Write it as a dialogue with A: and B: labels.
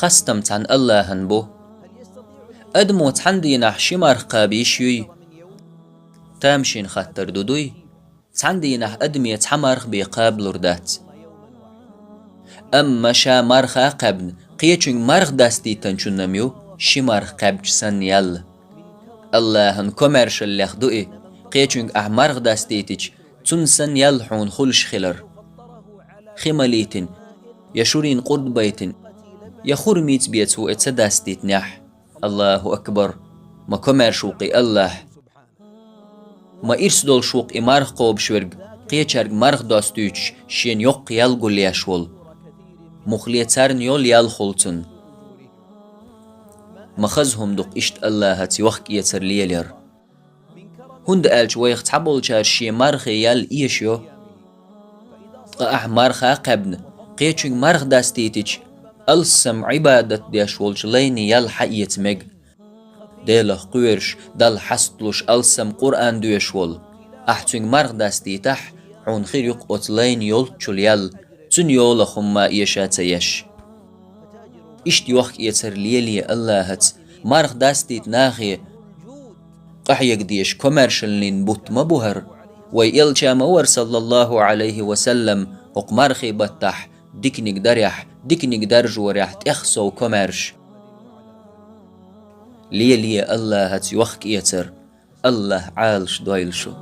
A: خستمت عن الله هنبو أدموت عندي شمار قابيشيوي تامشين خطر دودوي عندي أدمية حمارخ بيقاب لردات أما شا مارخا قبن قيچون مارخ داستي تنشون نميو شمارخ قبج سن يال الله هن كوميرشل لخدوئي قيچون مارخ داستيتج تنسن يال حون خلش خلر خماليتن يشورين قرد بيتن يخور ميت بيتو اتسداستيت نح الله أكبر ما كومير شوقي الله ما إرسدول شوق إمارخ قوب شورغ قيچارغ مارخ داستوچ شين يوق يالغول ياشول مخليتارن يول يال خلطن مخزهم دق إشت الله هاتي وخك يتر ليلير هند ألج ويخت حبول شار شي مارخ يال إيشيو قاح مارخا قبن قيچون مارخ داستيتج ألسم عبادة دياشولج ليني يال حقيت مج ديلخ قويرش دال حسطلوش ألسم قرآن دياشول أحتون مارخ داستيتح عون خير يق أتلين يول چول يال تن يولخم ما إيشاتيش إشت يوخك يتر ليلي الله هت مارخ داستيت ناخي قحيق ديش كوميرشلين بوت مبوهر ويلشا مور صلى الله عليه وسلم وقمارخي بطح ديكنيك دريح ديكنيك درج وريح تخسو كوميرش ليلي الله هت يوخك يتر الله عالش دويلشو